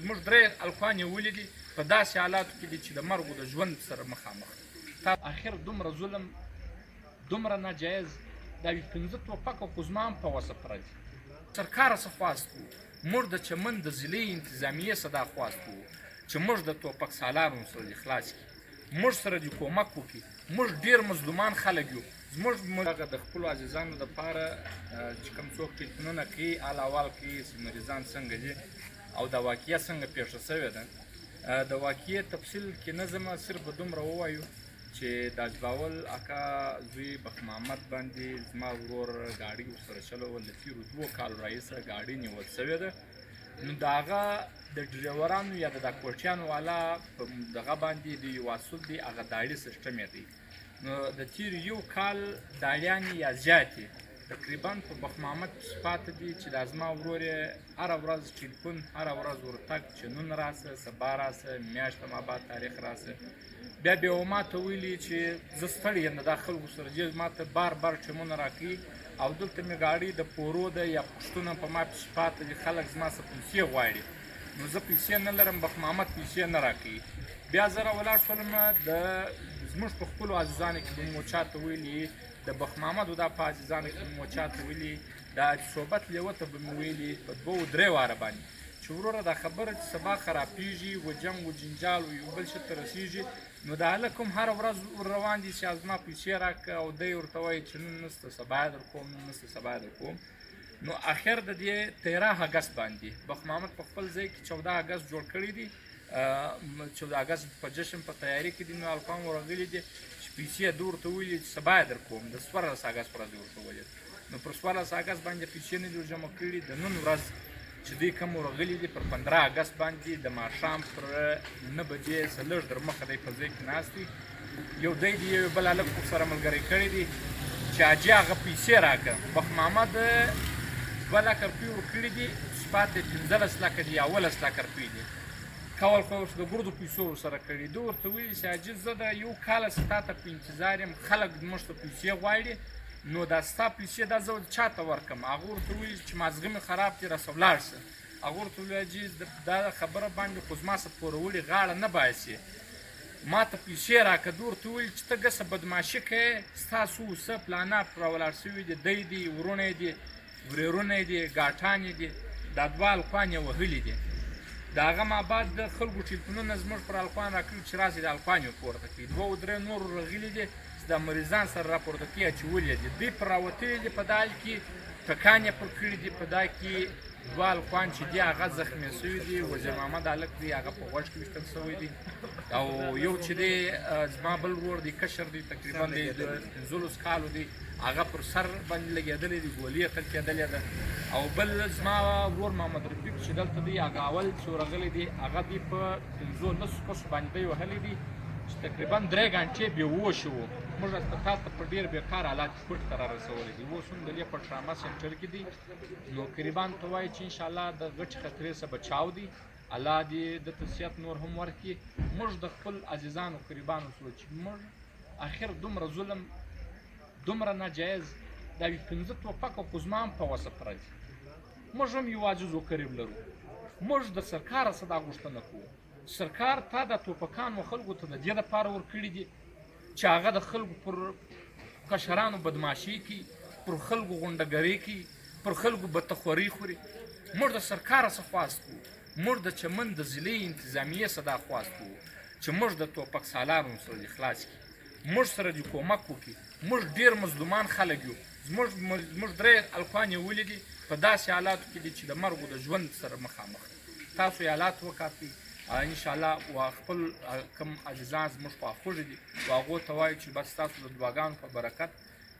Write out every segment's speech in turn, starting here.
زموږ درې الکوان یې ولیدي په داسې حالاتو کې دي چې د مرګ او د ژوند سره مخامخ تا اخر دومره ظلم دومره ناجایز دا وي 15 ټوپکه خو زما هم په وسه پرځي سرکاره څه خواست وو موږ د چمن د ضلع انتظامیې څه دا خواست وو چې موږ د ټوپک سالارو سره دې خلاص کړي موږ سره دې کومک وکړي موږ ډېر مظلومان خلک یو زموږ هغه د خپلو عزیزانو دپاره چې کوم څوک ټلیفونونه کوي حال احوال کوي چې مریضان څنګه دي او دا واقعه څنګه پیښه شوې ده د واقعې تفصیل کې نه ځم صرف به دومره ووایو چې د اجباول اکا زوی بخ محمد باندې زما ورور ګاډي ورسره چلول د تېرو 2 کالو راهیسه ګاډي نیول شوې ده نو د هغه د ډریورانو یا د کوټیانو والا په دغه باندې د یو اصول دی هغه داړي سیستم یې دی نو د تېر یو کال داړیانې یا زیاتې تقریبا په بخ محمد پاتې دي چې د زما ورور یې هره ورځ ټلیفون هره ورځ ورتګ چې نن راسه سبا راسه میاشته ما بعد تاریخ راسه بیا بیا ما ته ویلي چې زه ستړی یم د دا خلکو سره چې ما ته بار بار ټیمونه راکوي او دلته مې ګاډي د پورو ده یا پوښتنه په ما پسې پاتې دي خلک زما څه پیسې غواړي نو زه پیسې نه لرم بخ محمد پیسې نه راکوي بیا زه راولاړ شولم د زموږ په خپلو عزیزانو کې به مو چاته ویلي د بخ محمد دا په عزیزانو کې مو چاته ویلي دا صحبت لیوه ته به مې ویلي په 2-3 واره باندې چې وروره دا خبره چې سبا خرابېږي و جنګ و جنجال و یو بل شي ته رسېږي نو د هلک هم هره ورځ روان دي چې زما پیسې راکړه او دی ورته وایي چې نن نسته سبا یې درکوم نن نسته سبا یې درکوم نو اخر د دې 13 اګست باندې بخ محمد په خپل ځای کې 14 اګست جوړ کړی دي 14 اګست په جشن په تیاري کې دي نو الکوان ورغلي دي چې پیسې ده ورته ویلي چې سبا یې درکوم د 14 اګست په ورځ یې ورته ویل نو پر 14 اګست باندې پیسې نه دي جمع کړي د نن ورځ چې دوی کوم ورغلي دي پر 15 اګست باندې د ماښام پر 9 بجې څه لږ در مخه دی په ځای کې ناست دي یو دی د یو بل هلک ورسره ملګری کړی دي چې حاجي هغه پیسې راکړه بخ محمد 2 لکه روپۍ ورکړي دي چې پاتې 15 لکه دي یا 11 لکه روپۍ دي کول خو د ګردو پیسو ورسره کړي ده ورته ویلي چې حاجي زه د یو کاله ستا ته په انتظار یم خلک موږ ته پیسې غواړي نو دا ستا پیسې دا زه چا ته ورکړم هغه ورته ویلي چې مازغه مې خراب دي راسه ولاړ شه هغه ورته ویلي حاجي دا خبره باندې خو زما څه پورولې غاړه نه باسي ما ته پیسې راکړه ده ورته ویلي چې ته ګسه بدماشي کوې ستاسو څه پلانات راولاړ شوي دي دی دي ورونه یې دي ورېرونه یې دي ګاټان یې دي دا 2 الکوان یې وهلي دي د هغه ما بعد د خلکو ټلیفونونه زموږ پر الکوان راکړي چې راسئ د الکوان یې پورته کړي 2-3 نور راغلي دي چې د مریضان سره راپورته کړي اچولي دي دوی پر راوتلي دي په دا حال کې ټکان یې پر کړي دي په دا کې 2 الکوان چې دي هغه زخمي شوي دي وزیر محمد هلک دی هغه په غوږ کې ویشتل شوی دی او یو چې دی زما بل ورور دی کشر دی تقریبا دی د 15 کالو دی هغه پر سر باندې لګېدلی دی ګولۍ یې تل کېدلې ده او بل زما ورور محمد رفیق چې دلته دی هغه اول چې ورغلی دی هغه دی په 15 کسو باندې دی وهلی دی چې تقریبا 3 غنټې بېهوښ وو موږ هسپتال ته په ډېر بېکار حالات کې پټ ته رارسولی دي اوس هم د دې په ټراما سینټر کې دي نو قریبان ته وایي چې انشاءالله د غټې خطرې څخه بچاو دی الله دې دته صحت نور هم ورکړي موږ د خپل عزیزانو قریبانو سره چې موږ اخر دومره ظلم دومره ناجایز دا وي 15 ټوپکه خو زما هم په وسه پرځي موږ هم یو عاجز و قریب لرو موږ د سرکاره څه دا غوښتنه کوو سرکار تا د ټوپکانو خلکو ته د دې دپاره ورکړي دي چې هغه د خلکو پر کشرانو بدماشي کوي پر خلکو غونډهګرۍ کوي پر خلکو بدتخوري خوري موږ د سرکاره څه خواست کوو موږ د چمن د ضلع انتظامیې څه دا خواست کوو چې موږ د ټوپک سالارو سره دې خلاص کړي موږ سره دې کومک وکړي موږ ډېر مظلومان خلک یو زموږ 3 الکوان یې ولیدي په داسې حالاتو کې دي چې د مرګ او د ژوند سره مخامخ تاسو یې حالات وکاپئ انشاءالله و خپل کوم عزیزان زموږ خواخوږي دي و هغو ته وایو چې بس تاسو د دعاګانو په برکت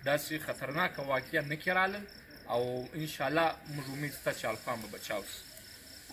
داسې خطرناکه واقعه نه کې راغلل او انشاءالله موږ امید شته چې الکوان به بچاو شي